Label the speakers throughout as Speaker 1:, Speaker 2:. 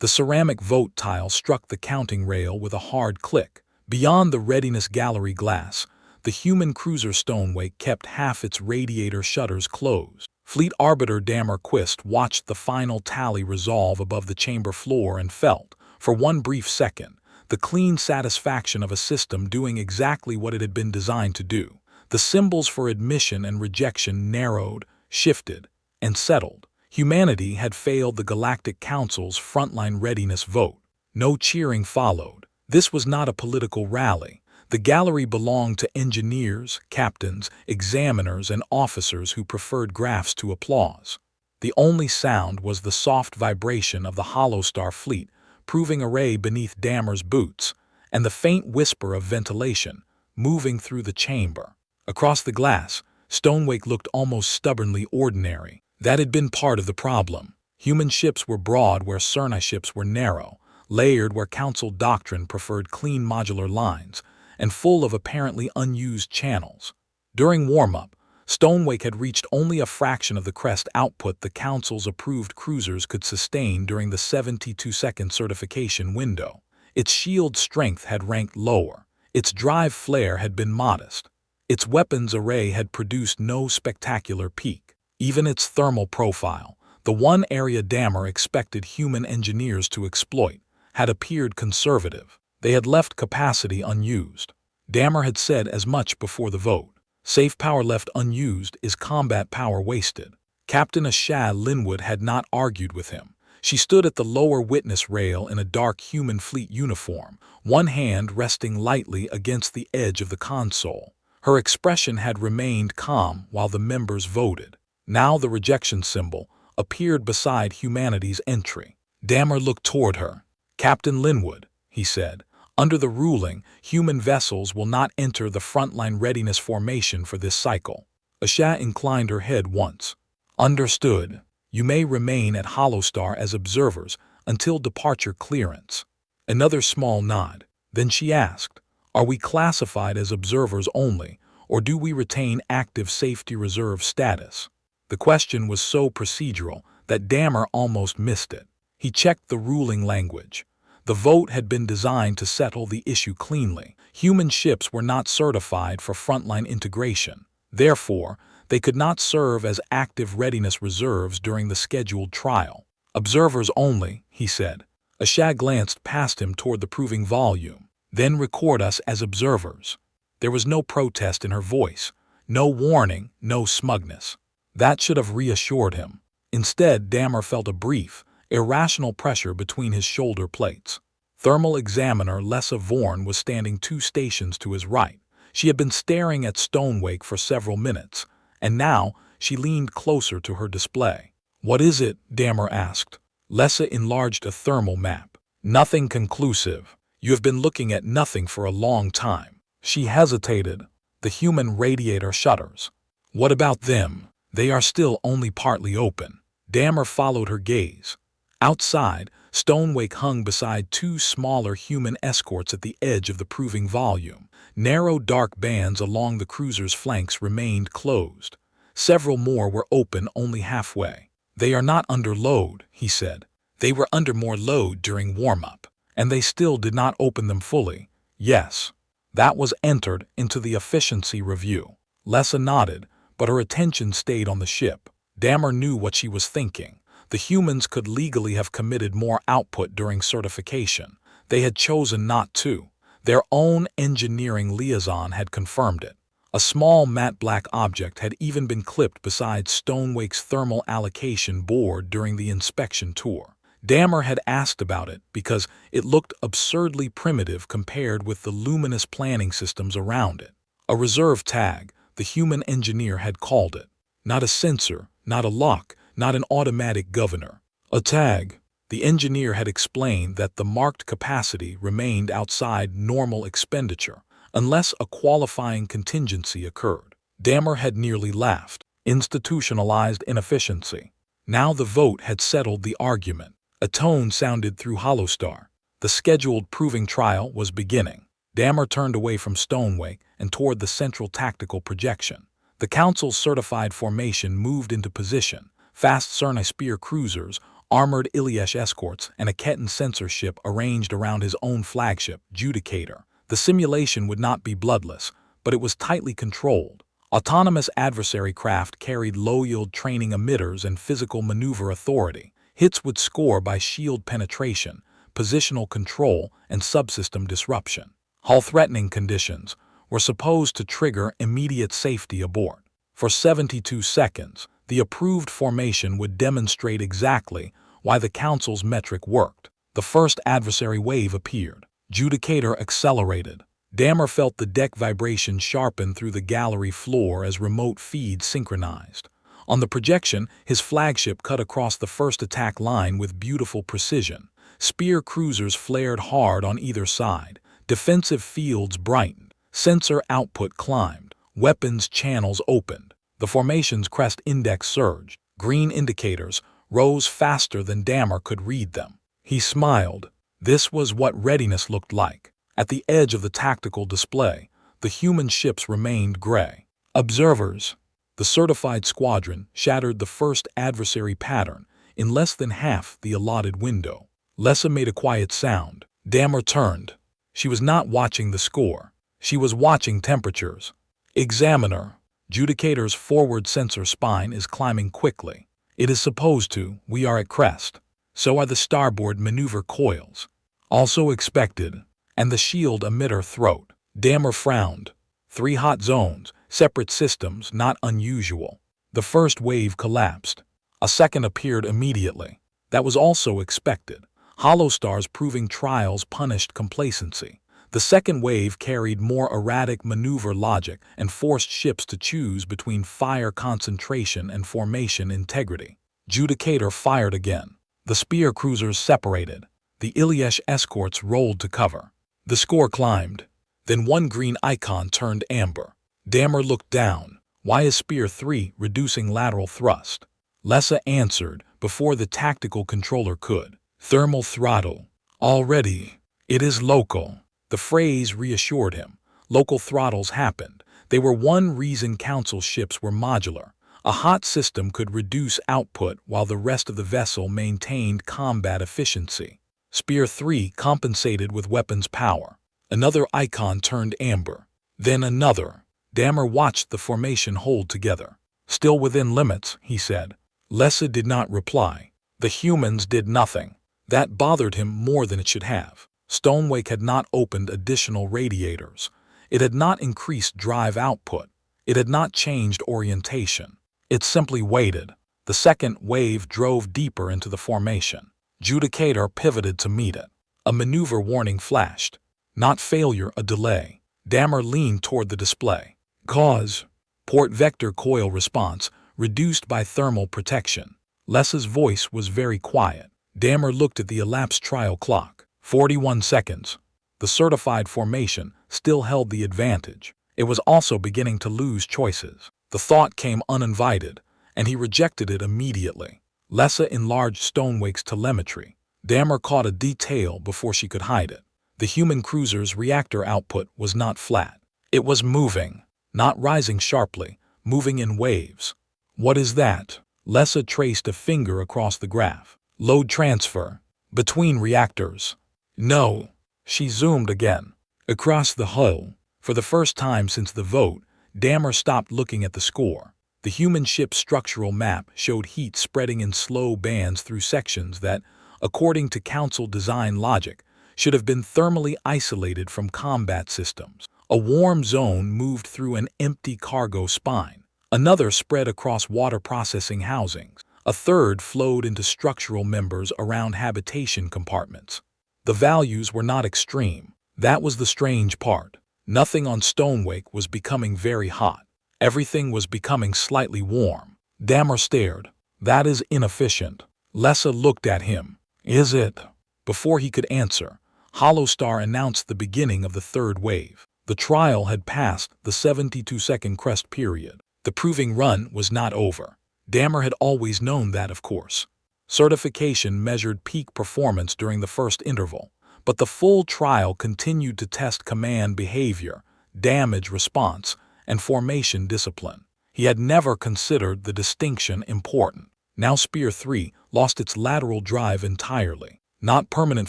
Speaker 1: The ceramic vote tile struck the counting rail with a hard click. Beyond the readiness gallery glass, the human cruiser Stonewake kept half its radiator shutters closed. Fleet Arbiter Damar Quist watched the final tally resolve above the chamber floor and felt, for one brief second, the clean satisfaction of a system doing exactly what it had been designed to do. The symbols for admission and rejection narrowed, shifted, and settled. Humanity had failed the Galactic Council's frontline readiness vote. No cheering followed. This was not a political rally. The gallery belonged to engineers, captains, examiners, and officers who preferred graphs to applause. The only sound was the soft vibration of the Holostar fleet, proving array beneath Damar's boots, and the faint whisper of ventilation, moving through the chamber. Across the glass, Stonewake looked almost stubbornly ordinary. That had been part of the problem. Human ships were broad where Cerni ships were narrow, layered where Council doctrine preferred clean modular lines, and full of apparently unused channels. During warm-up, Stonewake had reached only a fraction of the crest output the Council's approved cruisers could sustain during the 72-second certification window. Its shield strength had ranked lower. Its drive flare had been modest. Its weapons array had produced no spectacular peak. Even its thermal profile, the one area Damar expected human engineers to exploit, had appeared conservative. They had left capacity unused. Damar had said as much before the vote. Safe power left unused is combat power wasted. Captain Ashad Linwood had not argued with him. She stood at the lower witness rail in a dark human fleet uniform, one hand resting lightly against the edge of the console. Her expression had remained calm while the members voted. Now the rejection symbol appeared beside humanity's entry. Damar looked toward her. "Captain Linwood," he said, "under the ruling, human vessels will not enter the frontline readiness formation for this cycle." Asha inclined her head once. "Understood. You may remain at Holostar as observers until departure clearance." Another small nod. Then she asked, "Are we classified as observers only, or do we retain active safety reserve status?" The question was so procedural that Damar almost missed it. He checked the ruling language. The vote had been designed to settle the issue cleanly. Human ships were not certified for frontline integration. Therefore, they could not serve as active readiness reserves during the scheduled trial. "Observers only," he said. Ashad glanced past him toward the proving volume. "Then record us as observers." There was no protest in her voice, no warning, no smugness. That should have reassured him. Instead, Damar felt a brief, irrational pressure between his shoulder plates. Thermal Examiner Lessa Vorn was standing 2 stations to his right. She had been staring at Stonewake for several minutes, and now she leaned closer to her display. "What is it?" Damar asked. Lessa enlarged a thermal map. "Nothing conclusive. You have been looking at nothing for a long time." She hesitated. "The human radiator shutters. What about them?" "They are still only partly open." Damar followed her gaze. Outside, Stonewake hung beside 2 smaller human escorts at the edge of the proving volume. Narrow dark bands along the cruiser's flanks remained closed. Several more were open only halfway. "They are not under load," he said. "They were under more load during warm-up, and they still did not open them fully." "Yes." That was entered into the efficiency review. Lessa nodded, but her attention stayed on the ship. Damar knew what she was thinking. The humans could legally have committed more output during certification. They had chosen not to. Their own engineering liaison had confirmed it. A small matte black object had even been clipped beside Stonewake's thermal allocation board during the inspection tour. Damar had asked about it because it looked absurdly primitive compared with the luminous planning systems around it. A reserve tag, the human engineer had called it. Not a sensor, not a lock, not an automatic governor. A tag. The engineer had explained that the marked capacity remained outside normal expenditure, unless a qualifying contingency occurred. Damar had nearly laughed. Institutionalized inefficiency. Now the vote had settled the argument. A tone sounded through Holostar. The scheduled proving trial was beginning. Damar turned away from Stonewake and toward the central tactical projection. The Council's certified formation moved into position. Fast Cerni spear cruisers, armored Ilyich escorts, and a Ketan sensor ship arranged around his own flagship, Judicator. The simulation would not be bloodless, but it was tightly controlled. Autonomous adversary craft carried low-yield training emitters and physical maneuver authority. Hits would score by shield penetration, positional control, and subsystem disruption. Hull-threatening conditions were supposed to trigger immediate safety abort. For 72 seconds, the approved formation would demonstrate exactly why the Council's metric worked. The first adversary wave appeared. Judicator accelerated. Dammer felt the deck vibration sharpen through the gallery floor as remote feeds synchronized. On the projection, his flagship cut across the first attack line with beautiful precision. Spear cruisers flared hard on either side. Defensive fields brightened. Sensor output climbed. Weapons channels opened. The formation's crest index surged. Green indicators rose faster than Dammer could read them. He smiled. This was what readiness looked like. At the edge of the tactical display, the human ships remained gray. Observers. The certified squadron shattered the first adversary pattern in less than half the allotted window. Lessa made a quiet sound. Dammer turned. She was not watching the score. She was watching temperatures. Examiner. Judicator's forward sensor spine is climbing quickly. It is supposed to. We are at crest. So are the starboard maneuver coils. Also expected. And the shield emitter throat. Dammer frowned. 3 hot zones, separate systems, not unusual. The first wave collapsed. A second appeared immediately. That was also expected. Hollow stars proving trials punished complacency. The second wave carried more erratic maneuver logic and forced ships to choose between fire concentration and formation integrity. Judicator fired again. The spear cruisers separated. The Ilyich escorts rolled to cover. The score climbed. Then one green icon turned amber. Dammer looked down. Why is Spear 3 reducing lateral thrust? Lessa answered before the tactical controller could. Thermal throttle. Already. It is local. The phrase reassured him. Local throttles happened. They were one reason Council ships were modular. A hot system could reduce output while the rest of the vessel maintained combat efficiency. Spear 3 compensated with weapons power. Another icon turned amber. Then another. Dammer watched the formation hold together. Still within limits, he said. Lessa did not reply. The humans did nothing. That bothered him more than it should have. Stonewake had not opened additional radiators. It had not increased drive output. It had not changed orientation. It simply waited. The second wave drove deeper into the formation. Judicator pivoted to meet it. A maneuver warning flashed. Not failure, a delay. Dammer leaned toward the display. Cause. Port vector coil response, reduced by thermal protection. Lessa's voice was very quiet. Dammer looked at the elapsed trial clock. 41 seconds. The certified formation still held the advantage. It was also beginning to lose choices. The thought came uninvited, and he rejected it immediately. Lessa enlarged Stonewake's telemetry. Dammer caught a detail before she could hide it. The human cruiser's reactor output was not flat. It was moving, not rising sharply, moving in waves. What is that? Lessa traced a finger across the graph. Load transfer. Between reactors. No. She zoomed again. Across the hull. For the first time since the vote, Dammer stopped looking at the score. The human ship's structural map showed heat spreading in slow bands through sections that, according to Council design logic, should have been thermally isolated from combat systems. A warm zone moved through an empty cargo spine. Another spread across water processing housings. A third flowed into structural members around habitation compartments. The values were not extreme. That was the strange part. Nothing on Stonewake was becoming very hot. Everything was becoming slightly warm. Dammer stared. That is inefficient. Lessa looked at him. Is it? Before he could answer, Hollowstar announced the beginning of the third wave. The trial had passed the 72-second crest period. The proving run was not over. Dammer had always known that, of course. Certification measured peak performance during the first interval, but the full trial continued to test command behavior, damage response, and formation discipline. He had never considered the distinction important. Now Spear 3 lost its lateral drive entirely. Not permanent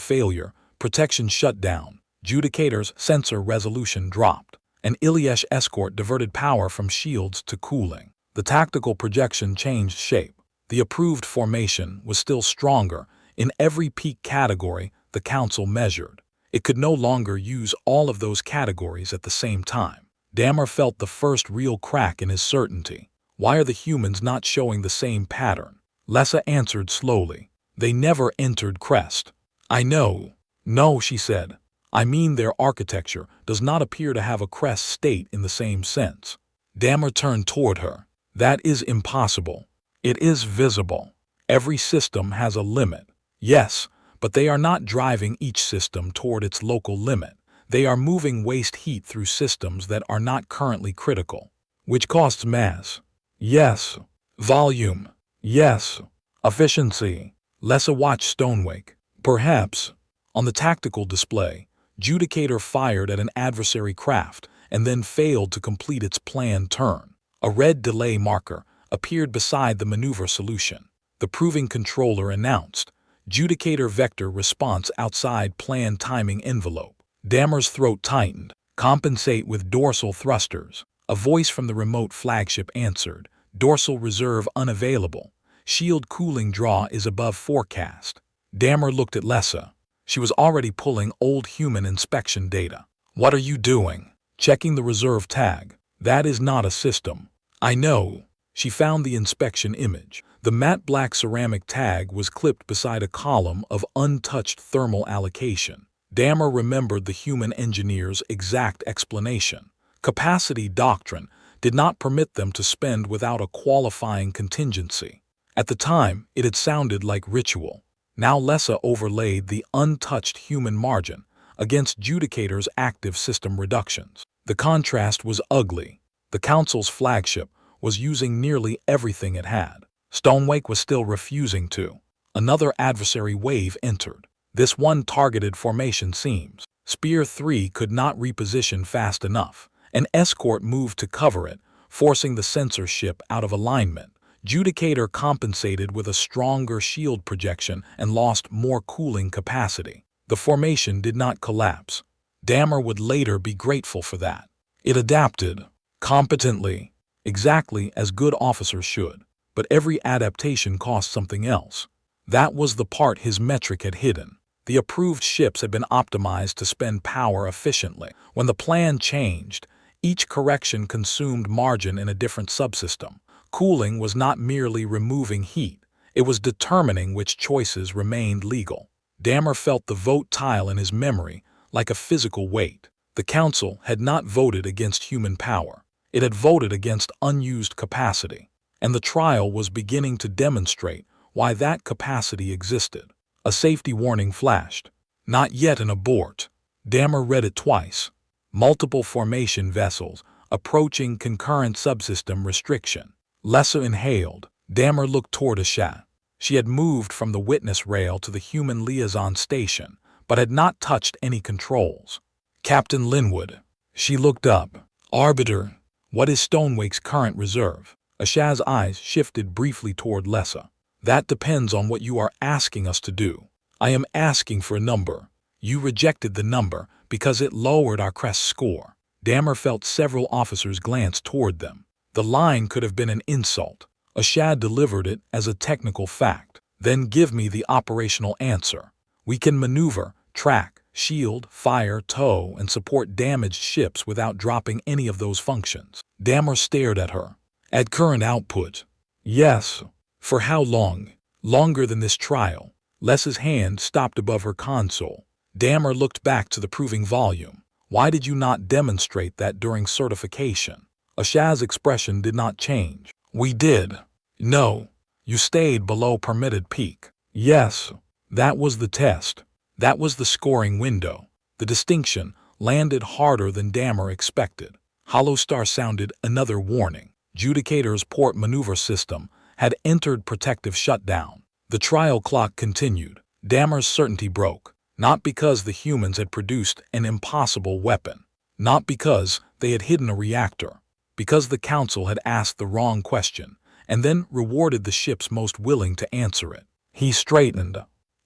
Speaker 1: failure, protection shut down. Judicator's sensor resolution dropped. An Ilyich escort diverted power from shields to cooling. The tactical projection changed shape. The approved formation was still stronger. In every peak category, the Council measured. It could no longer use all of those categories at the same time. Damar felt the first real crack in his certainty. Why are the humans not showing the same pattern? Lessa answered slowly. They never entered Crest. I know. No, she said. I mean their architecture does not appear to have a Crest state in the same sense. Damar turned toward her. That is impossible. It is visible. Every system has a limit. Yes, but they are not driving each system toward its local limit. They are moving waste heat through systems that are not currently critical, which costs mass. Yes. Volume. Yes. Efficiency. Lessa watched Stonewake. Perhaps. On the tactical display, Judicator fired at an adversary craft and then failed to complete its planned turn. A red delay marker appeared beside the maneuver solution. The proving controller announced, Judicator vector response outside planned timing envelope. Damar's throat tightened. Compensate with dorsal thrusters. A voice from the remote flagship answered, dorsal reserve unavailable. Shield cooling draw is above forecast. Damar looked at Lessa. She was already pulling old human inspection data. What are you doing? Checking the reserve tag. That is not a system. I know. She found the inspection image. The matte black ceramic tag was clipped beside a column of untouched thermal allocation. Damar remembered the human engineer's exact explanation. Capacity doctrine did not permit them to spend without a qualifying contingency. At the time, it had sounded like ritual. Now Lessa overlaid the untouched human margin against Judicator's active system reductions. The contrast was ugly. The Council's flagship was using nearly everything it had. Stonewake was still refusing to. Another adversary wave entered. This one targeted formation seems. Spear 3 could not reposition fast enough. An escort moved to cover it, forcing the sensor ship out of alignment. Judicator compensated with a stronger shield projection and lost more cooling capacity. The formation did not collapse. Damar would later be grateful for that. It adapted competently, exactly as good officers should. But every adaptation cost something else. That was the part his metric had hidden. The approved ships had been optimized to spend power efficiently. When the plan changed, each correction consumed margin in a different subsystem. Cooling was not merely removing heat, it was determining which choices remained legal. Damar felt the vote tile in his memory like a physical weight. The Council had not voted against human power. It had voted against unused capacity. And the trial was beginning to demonstrate why that capacity existed. A safety warning flashed. Not yet an abort. Damar read it twice. Multiple formation vessels approaching concurrent subsystem restriction. Lessa inhaled. Damar looked toward Ashat. She had moved from the witness rail to the human liaison station, but had not touched any controls. Captain Linwood. She looked up. Arbiter, what is Stonewake's current reserve? Ashat's eyes shifted briefly toward Lessa. That depends on what you are asking us to do. I am asking for a number. You rejected the number because it lowered our crest score. Damar felt several officers glance toward them. The line could have been an insult. Ashat delivered it as a technical fact. Then give me the operational answer. We can maneuver, track, shield, fire, tow, and support damaged ships without dropping any of those functions. Damar stared at her. At current output. Yes. For how long? Longer than this trial. Lessa's hand stopped above her console. Damar looked back to the proving volume. Why did you not demonstrate that during certification? Ashat's expression did not change. We did. No. You stayed below permitted peak. Yes. That was the test. That was the scoring window. The distinction landed harder than Damar expected. Hollowstar sounded another warning. Judicator's port maneuver system had entered protective shutdown. The trial clock continued. Damar's certainty broke. Not because the humans had produced an impossible weapon. Not because they had hidden a reactor. Because the Council had asked the wrong question and then rewarded the ship's most willing to answer it. He straightened.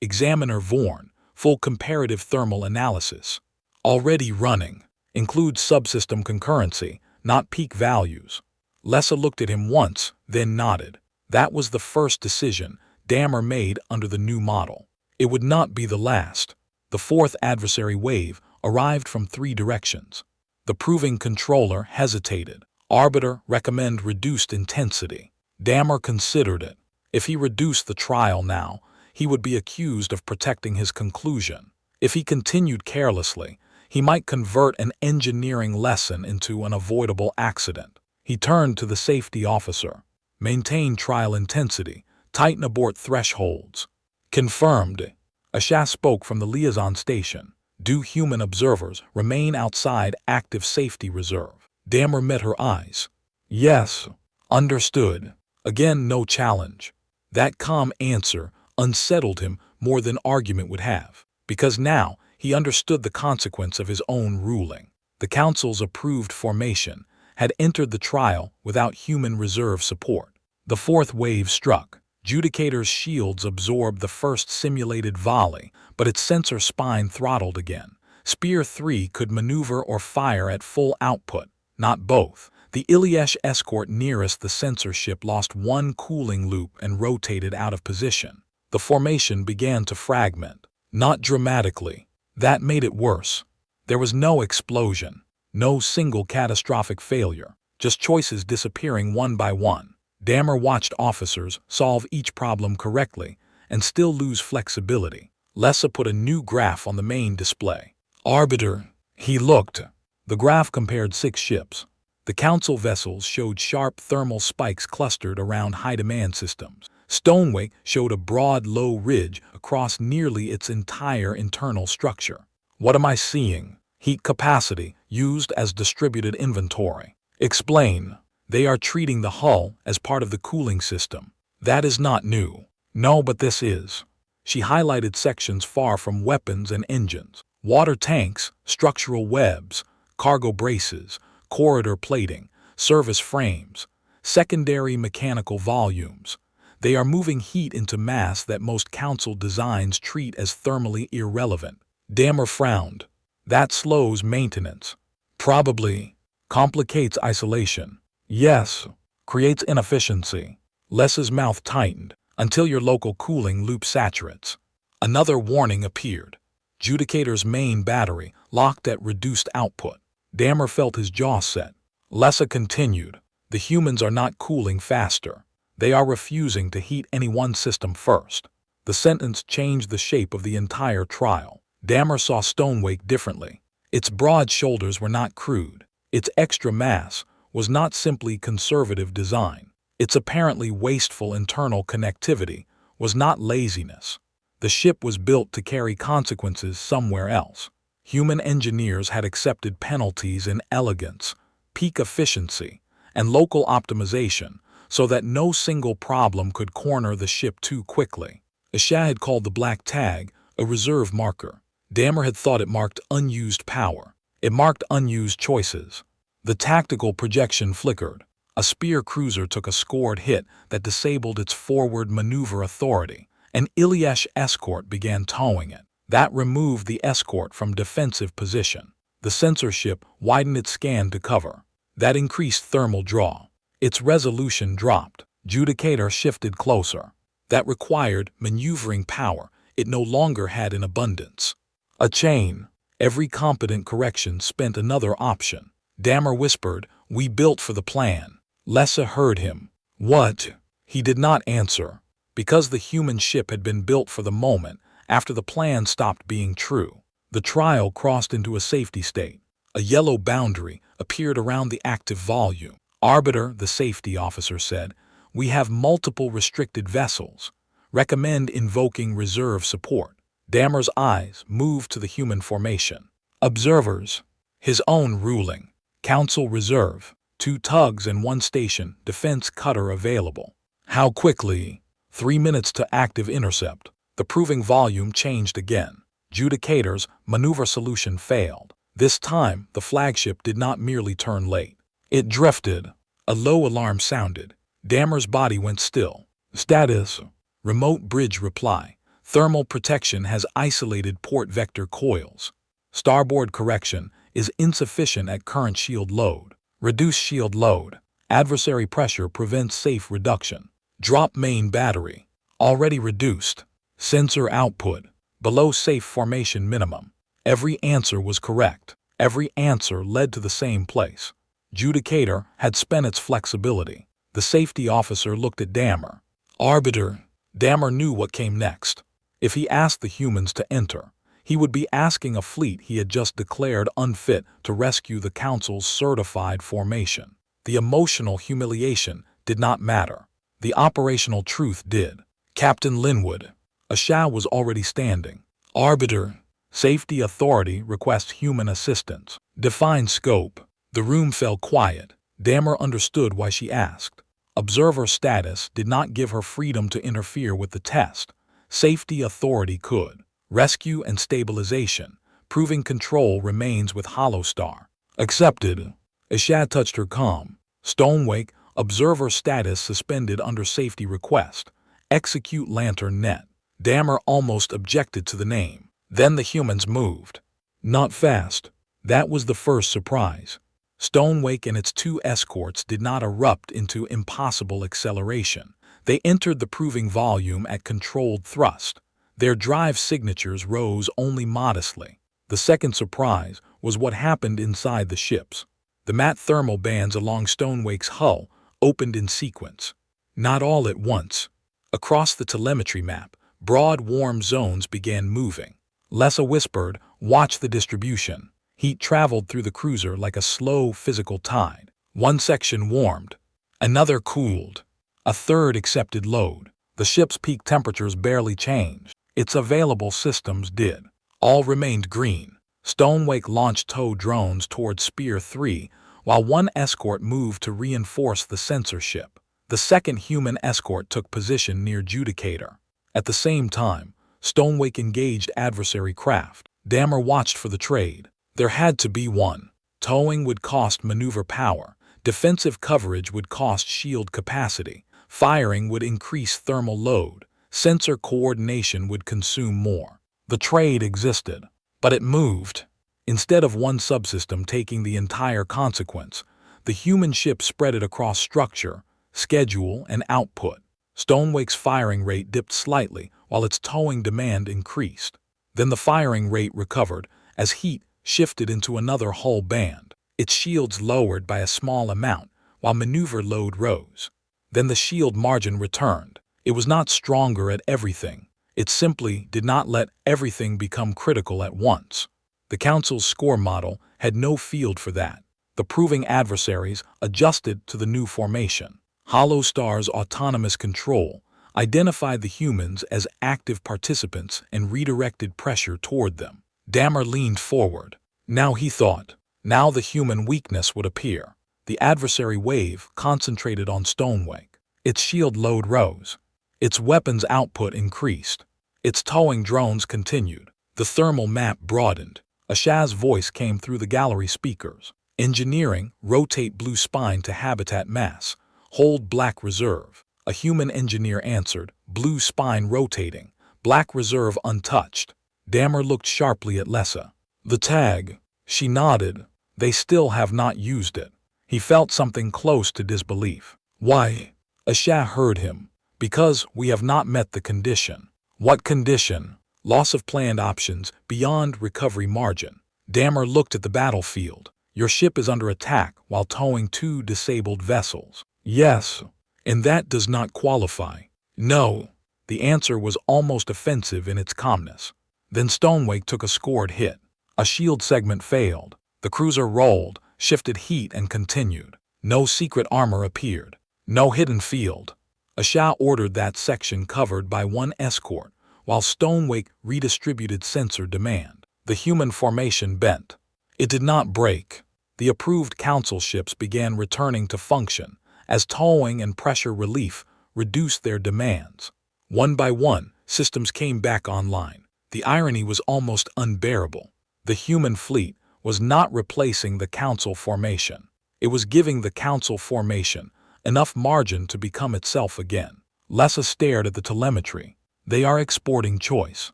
Speaker 1: Examiner Vorn, full comparative thermal analysis. Already running. Includes subsystem concurrency, not peak values. Lessa looked at him once, then nodded. That was the first decision Dammer made under the new model. It would not be the last. The fourth adversary wave arrived from 3 directions. The proving controller hesitated. Arbiter recommend reduced intensity. Dammer considered it. If he reduced the trial now, he would be accused of protecting his conclusion. If he continued carelessly, he might convert an engineering lesson into an avoidable accident. He turned to the safety officer. Maintain trial intensity. Tighten abort thresholds. Confirmed. Asha spoke from the liaison station. Do human observers remain outside active safety reserve? Dammer met her eyes. Yes. Understood. Again, no challenge. That calm answer unsettled him more than argument would have, because now he understood the consequence of his own ruling. The Council's approved formation had entered the trial without human reserve support. The fourth wave struck. Judicator's shields absorbed the first simulated volley, but its sensor spine throttled again. Spear 3 could maneuver or fire at full output, not both. The Iliesh escort nearest the sensor ship lost one cooling loop and rotated out of position. The formation began to fragment. Not dramatically. That made it worse. There was no explosion, no single catastrophic failure, just choices disappearing one by one. Dammer watched officers solve each problem correctly and still lose flexibility. Lessa put a new graph on the main display. Arbiter. He looked. The graph compared 6 ships. The Council vessels showed sharp thermal spikes clustered around high-demand systems. Stoneway showed a broad, low ridge across nearly its entire internal structure. What am I seeing? Heat capacity used as distributed inventory. Explain. They are treating the hull as part of the cooling system. That is not new. No, but this is. She highlighted sections far from weapons and engines. Water tanks, structural webs, cargo braces, corridor plating, service frames, secondary mechanical volumes. They are moving heat into mass that most Council designs treat as thermally irrelevant. Dammer frowned. That slows maintenance. Probably. Complicates isolation. Yes. Creates inefficiency. Lessa's mouth tightened until your local cooling loop saturates. Another warning appeared. Judicator's main battery locked at reduced output. Dammer felt his jaw set. Lessa continued. The humans are not cooling faster. They are refusing to heat any one system first. The sentence changed the shape of the entire trial. Dammer saw Stonewake differently. Its broad shoulders were not crude. Its extra mass was not simply conservative design. Its apparently wasteful internal connectivity was not laziness. The ship was built to carry consequences somewhere else. Human engineers had accepted penalties in elegance, peak efficiency, and local optimization so that no single problem could corner the ship too quickly. Asha had called the black tag a reserve marker. Dammer had thought it marked unused power. It marked unused choices. The tactical projection flickered. A spear cruiser took a scored hit that disabled its forward maneuver authority. An Iliesh escort began towing it. That removed the escort from defensive position. The sensor ship widened its scan to cover. That increased thermal draw. Its resolution dropped. Judicator shifted closer. That required maneuvering power it no longer had in abundance. A chain. Every competent correction spent another option. Dammer whispered, "We built for the plan." Lessa heard him. What? He did not answer. Because the human ship had been built for the moment after the plan stopped being true. The trial crossed into a safety state. A yellow boundary appeared around the active volume. Arbiter, the safety officer said, "We have multiple restricted vessels. Recommend invoking reserve support." Dammer's eyes moved to the human formation. Observers. His own ruling. Council reserve. 2 tugs and 1 station defense cutter available. How quickly? 3 minutes to active intercept. The proving volume changed again. Judicator's maneuver solution failed. This time, the flagship did not merely turn late. It drifted. A low alarm sounded. Damer's body went still. Status. Remote bridge reply. Thermal protection has isolated port vector coils. Starboard correction is insufficient at current shield load. Reduce shield load. Adversary pressure prevents safe reduction. Drop main battery. Already reduced. Sensor output. Below safe formation minimum. Every answer was correct. Every answer led to the same place. Judicator had spent its flexibility. The safety officer looked at Damer. Arbiter. Damer knew what came next. If he asked the humans to enter, he would be asking a fleet he had just declared unfit to rescue the Council's certified formation. The emotional humiliation did not matter. The operational truth did. Captain Linwood. Asha was already standing. Arbiter. Safety authority requests human assistance. Define scope. The room fell quiet. Damer understood why she asked. Observer status did not give her freedom to interfere with the test. Safety authority could. Rescue and stabilization. Proving control remains with Hollowstar. Accepted. Asha touched her calm. Stonewake. Observer status suspended under safety request. Execute lantern net. Damer almost objected to the name. Then the humans moved. Not fast. That was the first surprise. Stonewake and its two escorts did not erupt into impossible acceleration. They entered the proving volume at controlled thrust. Their drive signatures rose only modestly. The second surprise was what happened inside the ships. The matte thermal bands along Stonewake's hull opened in sequence. Not all at once. Across the telemetry map, broad warm zones began moving. Lessa whispered, "Watch the distribution." Heat traveled through the cruiser like a slow physical tide. One section warmed. Another cooled. A third accepted load. The ship's peak temperatures barely changed. Its available systems did. All remained green. Stonewake launched tow drones toward Spear 3, while one escort moved to reinforce the sensor ship. The second human escort took position near Judicator. At the same time, Stonewake engaged adversary craft. Damer watched for the trade. There had to be one. Towing would cost maneuver power. Defensive coverage would cost shield capacity. Firing would increase thermal load. Sensor coordination would consume more. The trade existed, but it moved. Instead of one subsystem taking the entire consequence, the human ship spread it across structure, schedule, and output. Stonewake's firing rate dipped slightly while its towing demand increased. Then the firing rate recovered as heat shifted into another hull band. Its shields lowered by a small amount while maneuver load rose. Then the shield margin returned. It was not stronger at everything. It simply did not let everything become critical at once. The Council's score model had no field for that. The proving adversaries adjusted to the new formation. Hollowstar's autonomous control identified the humans as active participants and redirected pressure toward them. Damer leaned forward. Now he thought. Now the human weakness would appear. The adversary wave concentrated on Stonewake. Its shield load rose. Its weapons output increased. Its towing drones continued. The thermal map broadened. Asha's voice came through the gallery speakers. Engineering, rotate blue spine to habitat mass. Hold black reserve. A human engineer answered, blue spine rotating. Black reserve untouched. Damer looked sharply at Lessa. The tag. She nodded. They still have not used it. He felt something close to disbelief. Why? Asha heard him. Because we have not met the condition. What condition? Loss of planned options beyond recovery margin. Damer looked at the battlefield. Your ship is under attack while towing 2 disabled vessels. Yes. And that does not qualify. No. The answer was almost offensive in its calmness. Then Stonewake took a scored hit. A shield segment failed. The cruiser rolled, shifted heat, and continued. No secret armor appeared. No hidden field. Asha ordered that section covered by one escort, while Stonewake redistributed sensor demand. The human formation bent. It did not break. The approved council ships began returning to function as towing and pressure relief reduced their demands. One by one, systems came back online. The irony was almost unbearable. The human fleet was not replacing the council formation. It was giving the council formation enough margin to become itself again. Lessa stared at the telemetry. They are exporting choice.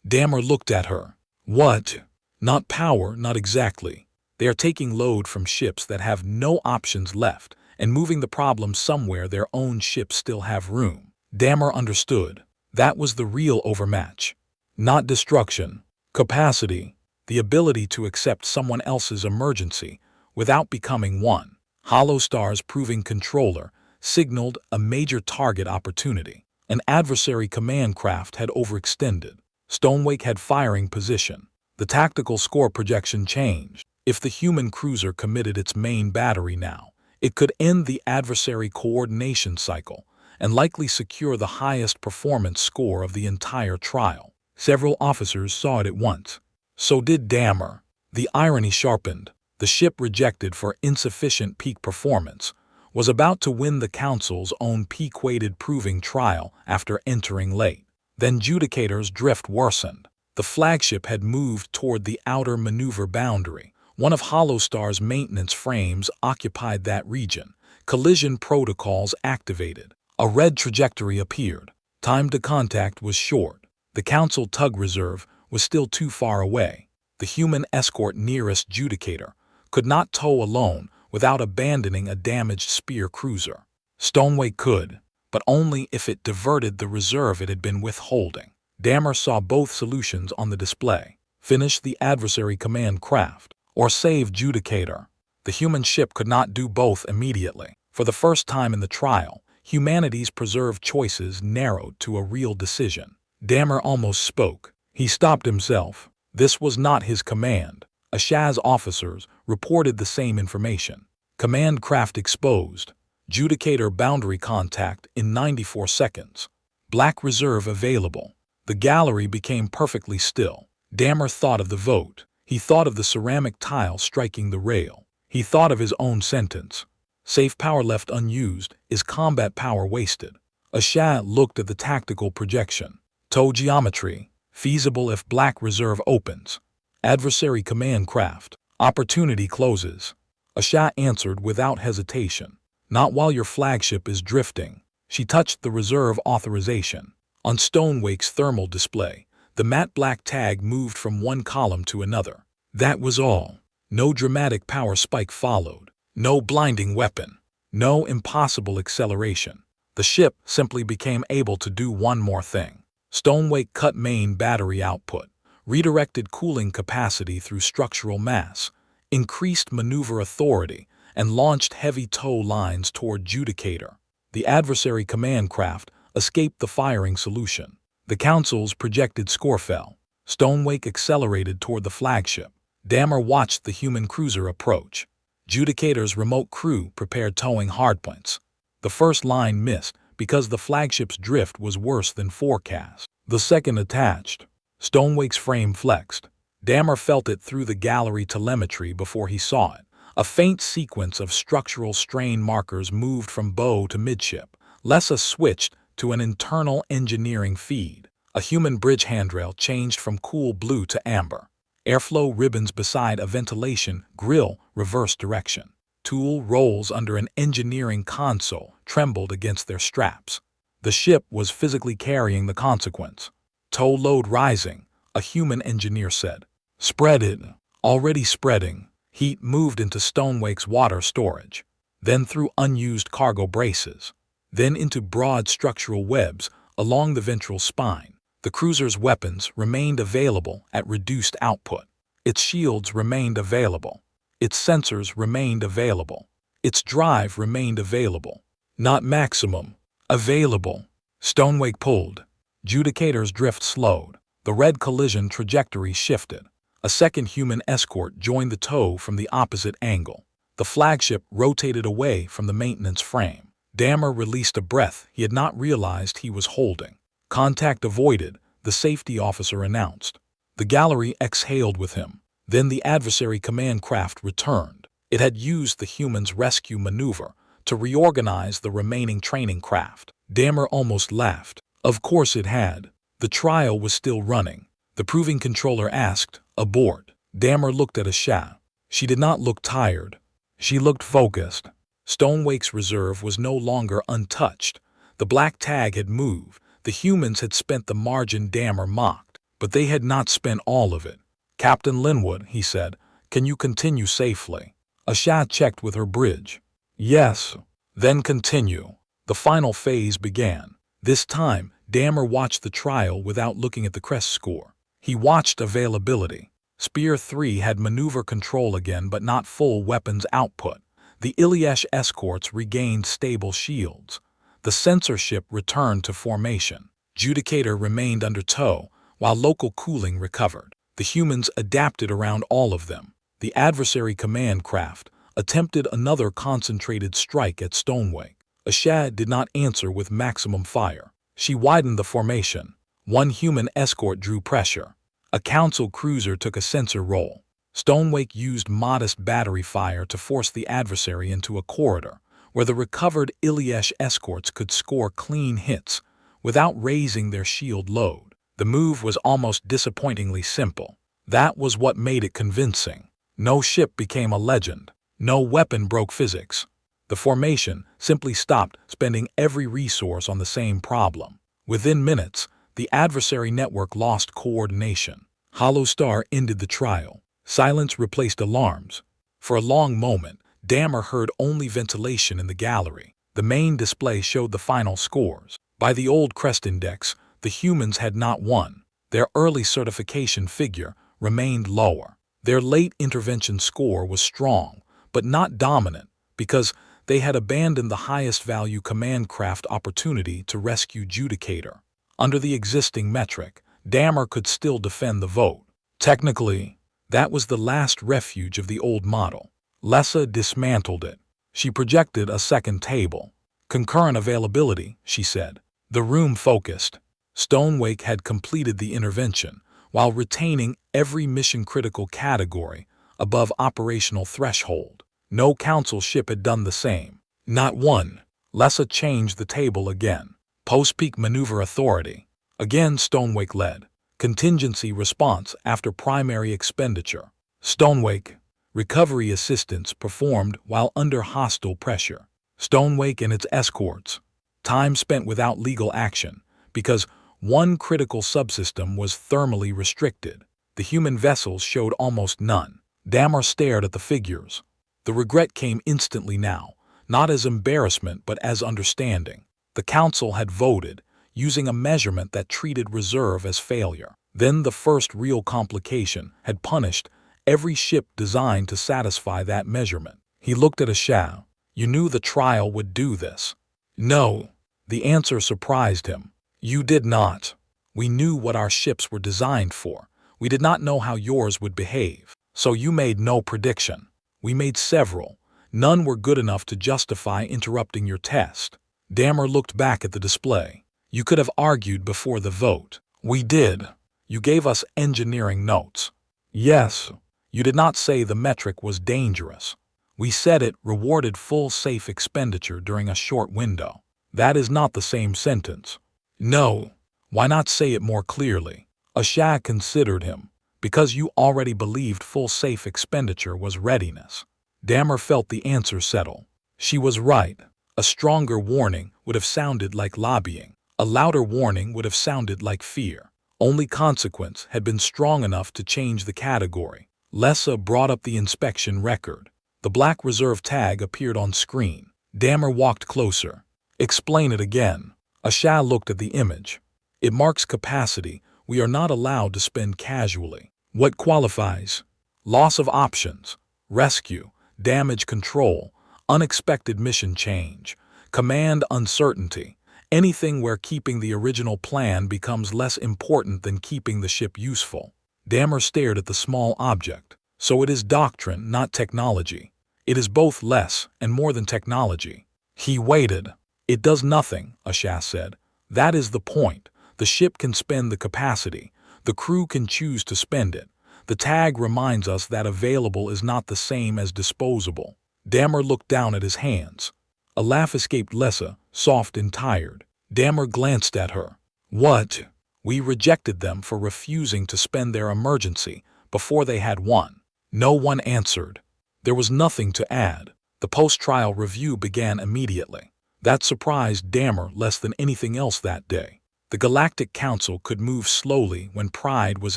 Speaker 1: Dammer looked at her. What? Not power, not exactly. They are taking load from ships that have no options left and moving the problem somewhere their own ships still have room. Dammer understood. That was the real overmatch. Not destruction. Capacity. The ability to accept someone else's emergency without becoming one. Holostar's proving controller signaled a major target opportunity. An adversary command craft had overextended. Stonewake had firing position. The tactical score projection changed. If the human cruiser committed its main battery now, it could end the adversary coordination cycle and likely secure the highest performance score of the entire trial. Several officers saw it at once. So did Dammer. The irony sharpened. The ship rejected for insufficient peak performance was about to win the Council's own peak-weighted proving trial after entering late. Then Judicator's drift worsened. The flagship had moved toward the outer maneuver boundary. One of Holostar's maintenance frames occupied that region. Collision protocols activated. A red trajectory appeared. Time to contact was short. The Council tug reserve was still too far away. The human escort nearest Judicator could not tow alone without abandoning a damaged spear cruiser. Stonewake could, but only if it diverted the reserve it had been withholding. Dammer saw both solutions on the display. Finish the adversary command craft, or save Judicator. The human ship could not do both immediately. For the first time in the trial, humanity's preserved choices narrowed to a real decision. Dammer almost spoke. He stopped himself. This was not his command. HFY's officers reported the same information. Command craft exposed. Judicator boundary contact in 94 seconds. Black reserve available. The gallery became perfectly still. Dammer thought of the vote. He thought of the ceramic tile striking the rail. He thought of his own sentence. Safe power left unused is combat power wasted. HFY looked at the tactical projection. Tow geometry. Feasible if black reserve opens. Adversary command craft. Opportunity closes. HFY answered without hesitation. Not while your flagship is drifting. She touched the reserve authorization. On Stonewake's thermal display, the matte black tag moved from one column to another. That was all. No dramatic power spike followed. No blinding weapon. No impossible acceleration. The ship simply became able to do one more thing. Stonewake cut main battery output, redirected cooling capacity through structural mass, increased maneuver authority, and launched heavy tow lines toward Judicator. The adversary command craft escaped the firing solution. The Council's projected score fell. Stonewake accelerated toward the flagship. Dammer watched the human cruiser approach. Judicator's remote crew prepared towing hardpoints. The first line missed because the flagship's drift was worse than forecast. The second attached. Stonewake's frame flexed. Dammer felt it through the gallery telemetry before he saw it. A faint sequence of structural strain markers moved from bow to midship. Lessa switched to an internal engineering feed. A human bridge handrail changed from cool blue to amber. Airflow ribbons beside a ventilation grill reversed direction. Tool rolls under an engineering console trembled against their straps. The ship was physically carrying the consequence. Tow load rising, a human engineer said. Spread it. Already spreading. Heat moved into Stonewake's water storage, then through unused cargo braces, then into broad structural webs along the ventral spine. The cruiser's weapons remained available at reduced output. Its shields remained available. Its sensors remained available. Its drive remained available. Not maximum. Available. Stonewake pulled. Judicator's drift slowed. The red collision trajectory shifted. A second human escort joined the tow from the opposite angle. The flagship rotated away from the maintenance frame. Dammer released a breath he had not realized he was holding. Contact avoided, the safety officer announced. The gallery exhaled with him. Then the adversary command craft returned. It had used the human's rescue maneuver to reorganize the remaining training craft. Dammer almost laughed. Of course it had. The trial was still running. The proving controller asked, "Aboard." Dammer looked at HFY. She did not look tired. She looked focused. Stonewake's reserve was no longer untouched. The black tag had moved. The humans had spent the margin Dammer mocked, but they had not spent all of it. "Captain Linwood," he said, "can you continue safely?" Asha checked with her bridge. "Yes." "Then continue." The final phase began. This time, Dammer watched the trial without looking at the crest score. He watched availability. Spear 3 had maneuver control again but not full weapons output. The Ilyich escorts regained stable shields. The sensor ship returned to formation. Judicator remained under tow, while local cooling recovered. The humans adapted around all of them. The adversary command craft attempted another concentrated strike at Stonewake. Ashad did not answer with maximum fire. She widened the formation. One human escort drew pressure. A council cruiser took a sensor role. Stonewake used modest battery fire to force the adversary into a corridor, where the recovered Ilyich escorts could score clean hits without raising their shield load. The move was almost disappointingly simple. That was what made it convincing. No ship became a legend. No weapon broke physics. The formation simply stopped spending every resource on the same problem. Within minutes, the adversary network lost coordination. Hollow Star ended the trial. Silence replaced alarms. For a long moment, Dammer heard only ventilation in the gallery. The main display showed the final scores. By the old Crest Index, the humans had not won. Their early certification figure remained lower. Their late intervention score was strong, but not dominant, because they had abandoned the highest value command craft opportunity to rescue Judicator. Under the existing metric, Dammer could still defend the vote. Technically, that was the last refuge of the old model. Lessa dismantled it. She projected a second table. "Concurrent availability," she said. The room focused. Stonewake had completed the intervention, while retaining every mission-critical category above operational threshold. No council ship had done the same. Not one. Lessa changed the table again. Post-peak maneuver authority. Again Stonewake led. Contingency response after primary expenditure. Stonewake. Recovery assistance performed while under hostile pressure. Stonewake and its escorts. Time spent without legal action, because one critical subsystem was thermally restricted. The human vessels showed almost none. Dammer stared at the figures. The regret came instantly now, not as embarrassment but as understanding. The council had voted, using a measurement that treated reserve as failure. Then the first real complication had punished every ship designed to satisfy that measurement. He looked at Ashao. "You knew the trial would do this." "No." The answer surprised him. "You did not. We knew what our ships were designed for. We did not know how yours would behave. So you made no prediction. We made several. None were good enough to justify interrupting your test." Dammer looked back at the display. "You could have argued before the vote." "We did. You gave us engineering notes." "Yes. You did not say the metric was dangerous. We said it rewarded full safe expenditure during a short window." "That is not the same sentence." "No. Why not say it more clearly?" Ashah considered him. "Because you already believed full safe expenditure was readiness." Dammer felt the answer settle. She was right. A stronger warning would have sounded like lobbying. A louder warning would have sounded like fear. Only consequence had been strong enough to change the category. Lessa brought up the inspection record. The black reserve tag appeared on screen. Dammer walked closer. "Explain it again." Ashah looked at the image. "It marks capacity we are not allowed to spend casually. What qualifies? Loss of options, rescue, damage control, unexpected mission change, command uncertainty, anything where keeping the original plan becomes less important than keeping the ship useful." Dammer stared at the small object. "So it is doctrine, not technology. It is both less and more than technology." He waited. "It does nothing," Ashah said. "That is the point. The ship can spend the capacity. The crew can choose to spend it. The tag reminds us that available is not the same as disposable." Dammer looked down at his hands. A laugh escaped Lessa, soft and tired. Dammer glanced at her. "What? We rejected them for refusing to spend their emergency before they had one." No one answered. There was nothing to add. The post-trial review began immediately. That surprised Dammer less than anything else that day. The Galactic Council could move slowly when pride was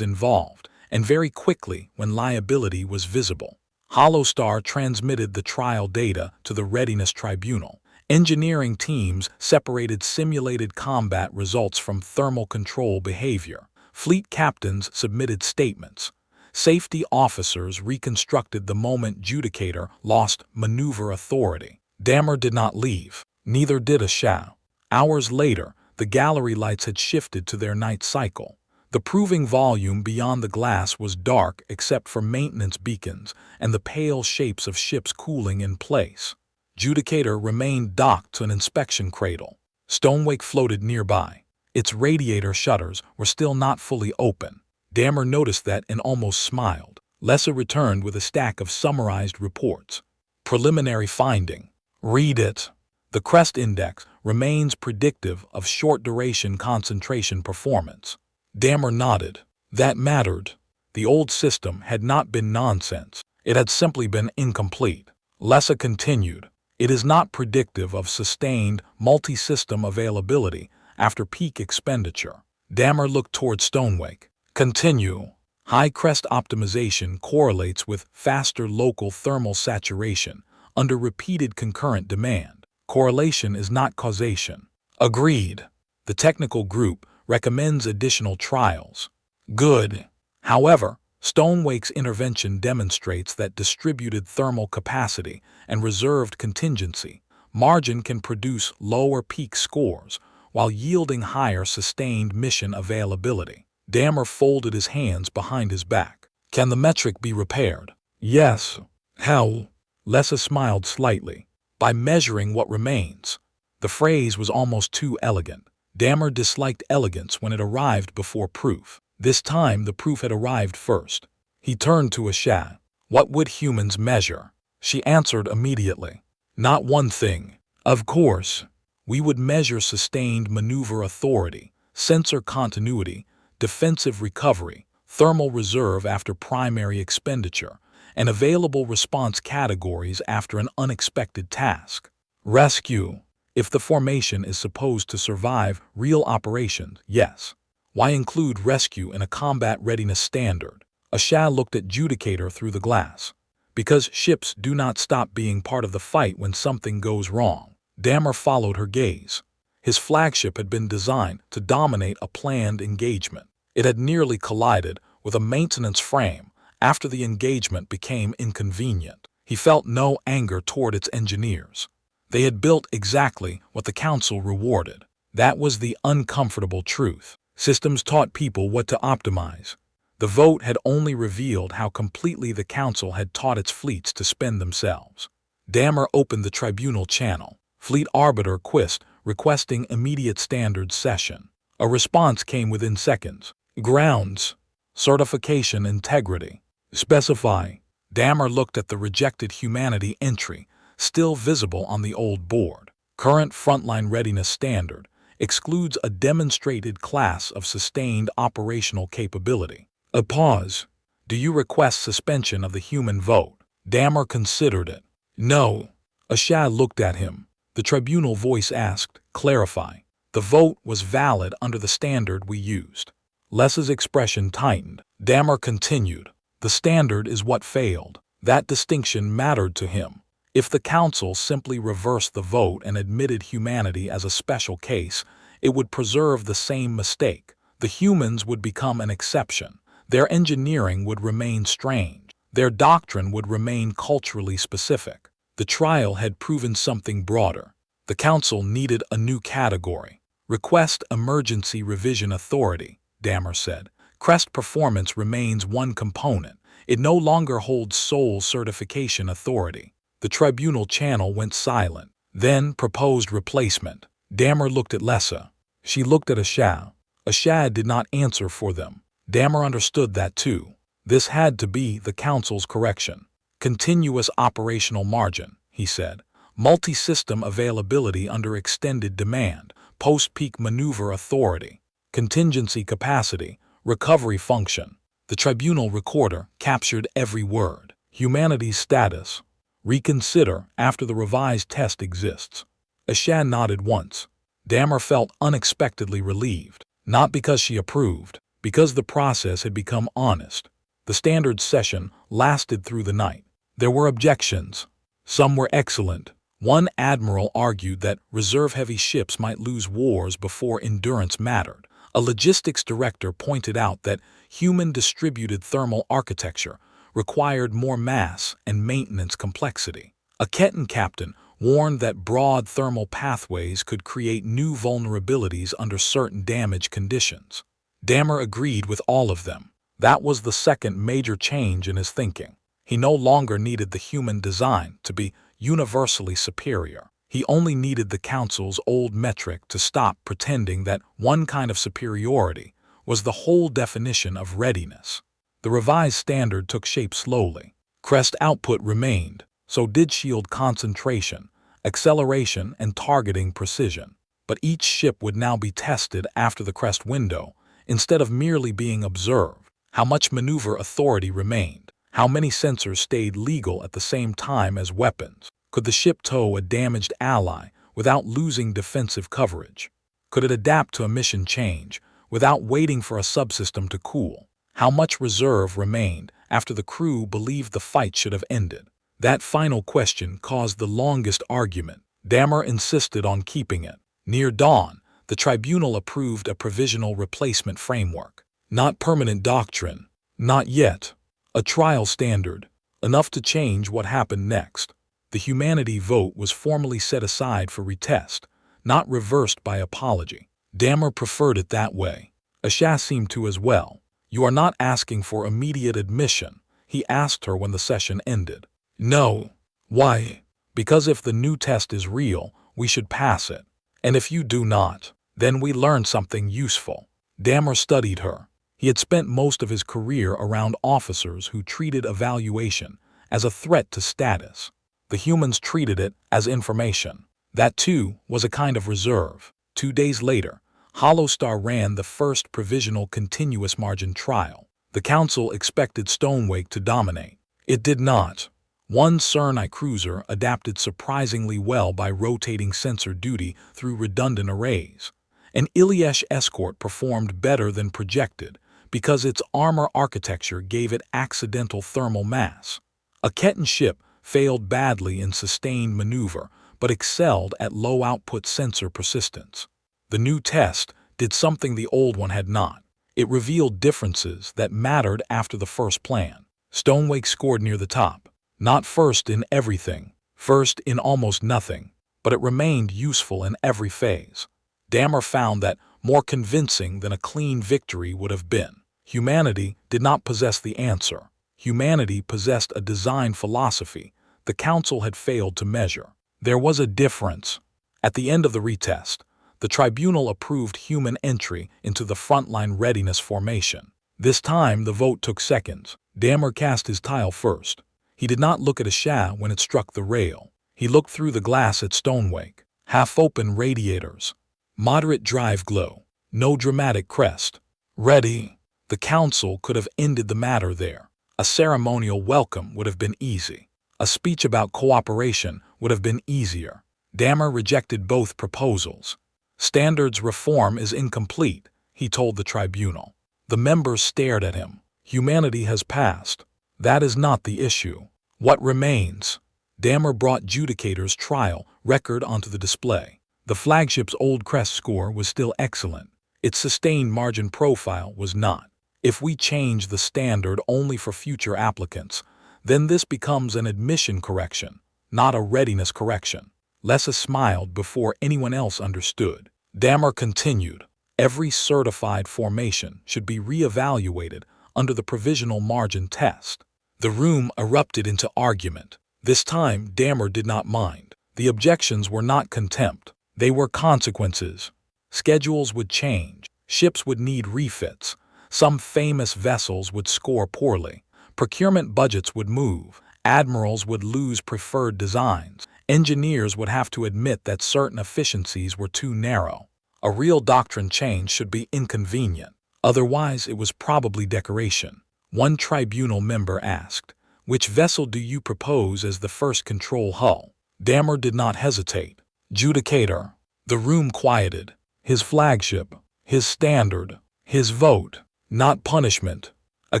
Speaker 1: involved, and very quickly when liability was visible. Holostar transmitted the trial data to the Readiness Tribunal. Engineering teams separated simulated combat results from thermal control behavior. Fleet captains submitted statements. Safety officers reconstructed the moment Judicator lost maneuver authority. Dammer did not leave. Neither did HFY. Hours later, the gallery lights had shifted to their night cycle. The proving volume beyond the glass was dark except for maintenance beacons and the pale shapes of ships cooling in place. Judicator remained docked to an inspection cradle. Stonewake floated nearby. Its radiator shutters were still not fully open. Dammer noticed that and almost smiled. Lessa returned with a stack of summarized reports. Preliminary finding. Read it. The Crest Index remains predictive of short-duration concentration performance. Dammer nodded. That mattered. The old system had not been nonsense. It had simply been incomplete. Lessa continued. It is not predictive of sustained multi-system availability after peak expenditure. Dammer looked toward Stonewake. Continue. High crest optimization correlates with faster local thermal saturation under repeated concurrent demand. Correlation is not causation. Agreed. The technical group recommends additional trials. Good. However, Stonewake's intervention demonstrates that distributed thermal capacity and reserved contingency margin can produce lower peak scores while yielding higher sustained mission availability. Dammer folded his hands behind his back. Can the metric be repaired? Yes. How? Lessa smiled slightly. By measuring what remains. The phrase was almost too elegant. Dammer disliked elegance when it arrived before proof. This time the proof had arrived first. He turned to HFY. What would humans measure? She answered immediately. Not one thing. Of course. We would measure sustained maneuver authority, sensor continuity, defensive recovery, thermal reserve after primary expenditure, and available response categories after an unexpected task. Rescue. If the formation is supposed to survive real operations, yes. Why include rescue in a combat readiness standard? HFY looked at Judicator through the glass. Because ships do not stop being part of the fight when something goes wrong. Dammer followed her gaze. His flagship had been designed to dominate a planned engagement. It had nearly collided with a maintenance frame after the engagement became inconvenient. He felt no anger toward its engineers. They had built exactly what the Council rewarded. That was the uncomfortable truth. Systems taught people what to optimize. The vote had only revealed how completely the Council had taught its fleets to spend themselves. Dammer opened the tribunal channel. Fleet Arbiter Quist requesting immediate standard session. A response came within seconds. Grounds. Certification integrity. Specify. Dammer looked at the rejected humanity entry, still visible on the old board. Current frontline readiness standard excludes a demonstrated class of sustained operational capability. A pause. Do you request suspension of the human vote? Dammer considered it. No. HFY looked at him. The tribunal voice asked, clarify. The vote was valid under the standard we used. Lessa's expression tightened. Dammer continued. The standard is what failed. That distinction mattered to him. If the Council simply reversed the vote and admitted humanity as a special case, it would preserve the same mistake. The humans would become an exception. Their engineering would remain strange. Their doctrine would remain culturally specific. The trial had proven something broader. The Council needed a new category. Request emergency revision authority, Dammer said. Crest performance remains one component. It no longer holds sole certification authority. The tribunal channel went silent. Then proposed replacement. Dammer looked at Lessa. She looked at HFY. HFY did not answer for them. Dammer understood that too. This had to be the Council's correction. Continuous operational margin, he said. Multi-system availability under extended demand. Post-peak maneuver authority. Contingency capacity. Recovery function. The tribunal recorder captured every word. Humanity's status. Reconsider after the revised test exists. Ashan nodded once. Dammer felt unexpectedly relieved, not because she approved, because the process had become honest. The standard session lasted through the night. There were objections. Some were excellent. One admiral argued that reserve-heavy ships might lose wars before endurance mattered. A logistics director pointed out that human distributed thermal architecture required more mass and maintenance complexity. A Ketan captain warned that broad thermal pathways could create new vulnerabilities under certain damage conditions. Dammer agreed with all of them. That was the second major change in his thinking. He no longer needed the human design to be universally superior. He only needed the Council's old metric to stop pretending that one kind of superiority was the whole definition of readiness. The revised standard took shape slowly. Crest output remained, so did shield concentration, acceleration, and targeting precision. But each ship would now be tested after the crest window, instead of merely being observed. How much maneuver authority remained? How many sensors stayed legal at the same time as weapons? Could the ship tow a damaged ally without losing defensive coverage? Could it adapt to a mission change without waiting for a subsystem to cool? How much reserve remained after the crew believed the fight should have ended? That final question caused the longest argument. Dammer insisted on keeping it. Near dawn, the tribunal approved a provisional replacement framework. Not permanent doctrine. Not yet. A trial standard. Enough to change what happened next. The humanity vote was formally set aside for retest, not reversed by apology. Dammer preferred it that way. Asha seemed to as well. You are not asking for immediate admission, he asked her when the session ended. No. Why? Because if the new test is real, we should pass it. And if you do not, then we learn something useful. Dammer studied her. He had spent most of his career around officers who treated evaluation as a threat to status. The humans treated it as information. That, too, was a kind of reserve. 2 days later, Hollowstar ran the first provisional continuous margin trial. The Council expected Stonewake to dominate. It did not. One CERN cruiser adapted surprisingly well by rotating sensor duty through redundant arrays. An Iliesh escort performed better than projected because its armor architecture gave it accidental thermal mass. A Ketan ship failed badly in sustained maneuver but excelled at low-output sensor persistence. The new test did something the old one had not. It revealed differences that mattered after the first plan. Stonewake scored near the top. Not first in everything, first in almost nothing, but it remained useful in every phase. Dammer found that more convincing than a clean victory would have been. Humanity did not possess the answer. Humanity possessed a design philosophy the Council had failed to measure. There was a difference. At the end of the retest, the tribunal approved human entry into the frontline readiness formation. This time the vote took seconds. Dammer cast his tile first. He did not look at Asha when it struck the rail. He looked through the glass at Stonewake. Half-open radiators. Moderate drive glow. No dramatic crest. Ready. The Council could have ended the matter there. A ceremonial welcome would have been easy. A speech about cooperation would have been easier. Dammer rejected both proposals. Standards reform is incomplete, he told the tribunal. The members stared at him. Humanity has passed. That is not the issue. What remains? Dammer brought Judicator's trial record onto the display. The flagship's old crest score was still excellent. Its sustained margin profile was not. If we change the standard only for future applicants, then this becomes an admission correction, not a readiness correction. Lessa smiled before anyone else understood. Dammer continued. Every certified formation should be re-evaluated under the provisional margin test. The room erupted into argument. This time, Dammer did not mind. The objections were not contempt. They were consequences. Schedules would change. Ships would need refits. Some famous vessels would score poorly. Procurement budgets would move. Admirals would lose preferred designs. Engineers would have to admit that certain efficiencies were too narrow. A real doctrine change should be inconvenient. Otherwise, it was probably decoration. One tribunal member asked, Which vessel do you propose as the first control hull? Dammer did not hesitate. Judicator. The room quieted. His flagship. His standard. His vote. Not punishment. A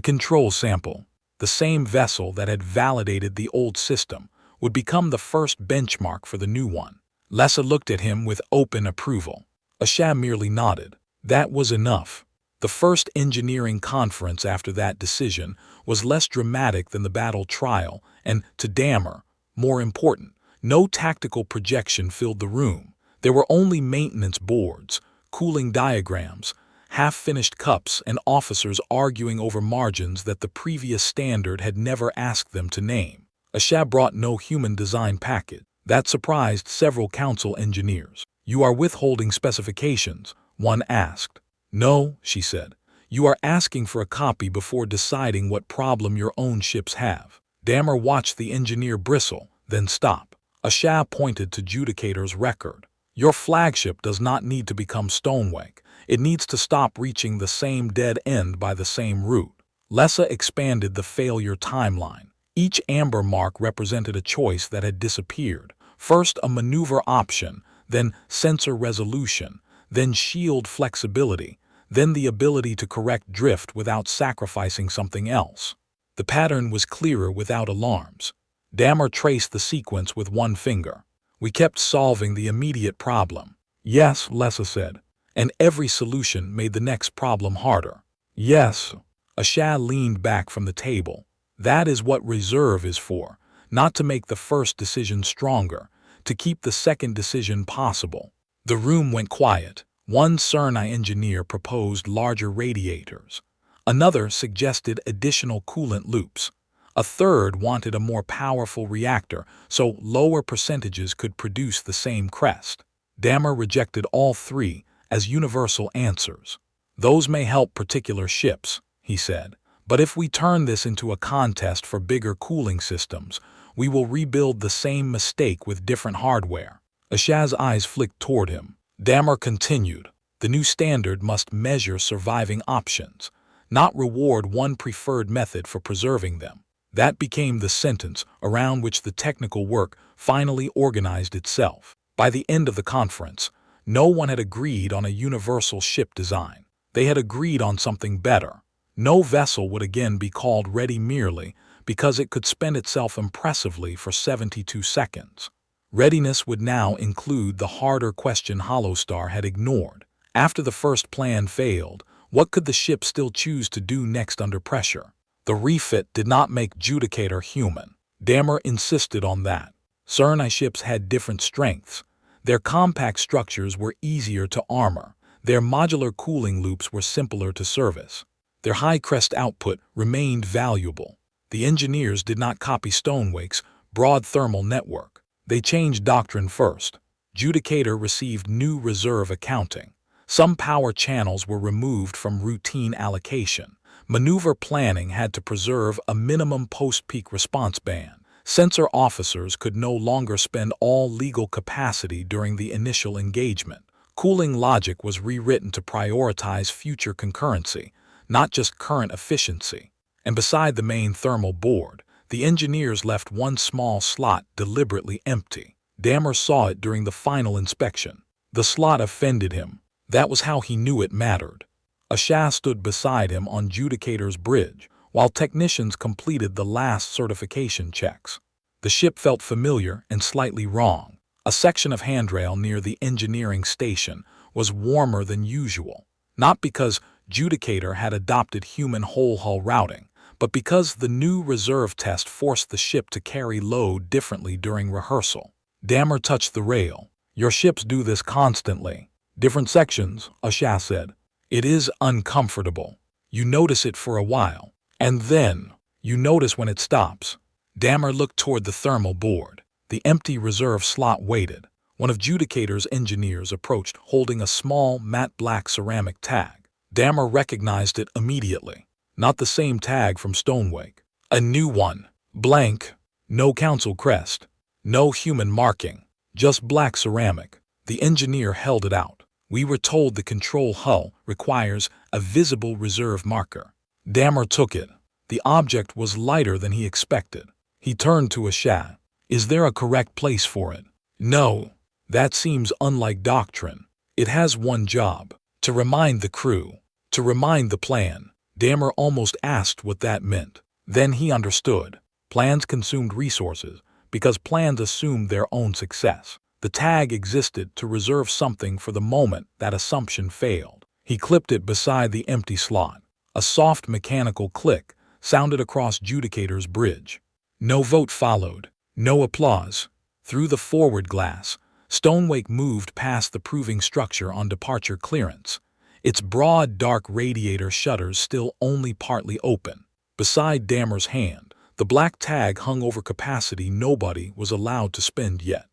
Speaker 1: control sample. The same vessel that had validated the old system would become the first benchmark for the new one. Lessa looked at him with open approval. Ashab merely nodded. That was enough. The first engineering conference after that decision was less dramatic than the battle trial, and, to Dammer, more important, no tactical projection filled the room. There were only maintenance boards, cooling diagrams, half-finished cups, and officers arguing over margins that the previous standard had never asked them to name. Ashab brought no human design package. That surprised several council engineers. "You are withholding specifications," one asked. "No," she said. "You are asking for a copy before deciding what problem your own ships have." Dammer watched the engineer bristle, then stop. Ashab pointed to Judicator's record. "Your flagship does not need to become Stonewake. It needs to stop reaching the same dead end by the same route." Lessa expanded the failure timeline. Each amber mark represented a choice that had disappeared. First a maneuver option, then sensor resolution, then shield flexibility, then the ability to correct drift without sacrificing something else. The pattern was clearer without alarms. Dammer traced the sequence with one finger. "We kept solving the immediate problem." "Yes," Lessa said. "And every solution made the next problem harder." "Yes." Ashad leaned back from the table. "That is what reserve is for, not to make the first decision stronger, to keep the second decision possible." The room went quiet. One CERNI engineer proposed larger radiators. Another suggested additional coolant loops. A third wanted a more powerful reactor so lower percentages could produce the same crest. Dammer rejected all three as universal answers. "Those may help particular ships," he said, "but if we turn this into a contest for bigger cooling systems, we will rebuild the same mistake with different hardware." Ashad's eyes flicked toward him. Dammer continued, "The new standard must measure surviving options, not reward one preferred method for preserving them." That became the sentence around which the technical work finally organized itself. By the end of the conference, no one had agreed on a universal ship design. They had agreed on something better. No vessel would again be called ready merely because it could spend itself impressively for 72 seconds. Readiness would now include the harder question Hollowstar had ignored. After the first plan failed, what could the ship still choose to do next under pressure? The refit did not make Judicator human. Dammer insisted on that. CERNI ships had different strengths. Their compact structures were easier to armor. Their modular cooling loops were simpler to service. Their high crest output remained valuable. The engineers did not copy Stonewake's broad thermal network. They changed doctrine first. Judicator received new reserve accounting. Some power channels were removed from routine allocation. Maneuver planning had to preserve a minimum post-peak response band. Sensor officers could no longer spend all legal capacity during the initial engagement. Cooling logic was rewritten to prioritize future concurrency, not just current efficiency. And beside the main thermal board, the engineers left one small slot deliberately empty. Dammer saw it during the final inspection. The slot offended him. That was how he knew it mattered. Ashad stood beside him on Judicator's bridge, while technicians completed the last certification checks. The ship felt familiar and slightly wrong. A section of handrail near the engineering station was warmer than usual, not because Judicator had adopted human whole-hull routing, but because the new reserve test forced the ship to carry load differently during rehearsal. Dammer touched the rail. "Your ships do this constantly." "Different sections," Ashad said. "It is uncomfortable. You notice it for a while, and then you notice when it stops." Dammer looked toward the thermal board. The empty reserve slot waited. One of Judicator's engineers approached holding a small matte black ceramic tag. Dammer recognized it immediately. Not the same tag from Stonewake. A new one. Blank. No council crest. No human marking. Just black ceramic. The engineer held it out. "We were told the control hull requires a visible reserve marker." Dammer took it. The object was lighter than he expected. He turned to Ashat. Is there a correct place for it? No. That seems unlike doctrine. It has one job. To remind the crew. To remind the plan. Dammer almost asked what that meant. Then he understood. Plans consumed resources because plans assumed their own success. The tag existed to reserve something for the moment that assumption failed. He clipped it beside the empty slot. A soft mechanical click sounded across Judicator's bridge. No vote followed. No applause. Through the forward glass, Stonewake moved past the proving structure on departure clearance. Its broad, dark radiator shutters still only partly open. Beside Dammer's hand, the black tag hung over capacity nobody was allowed to spend yet.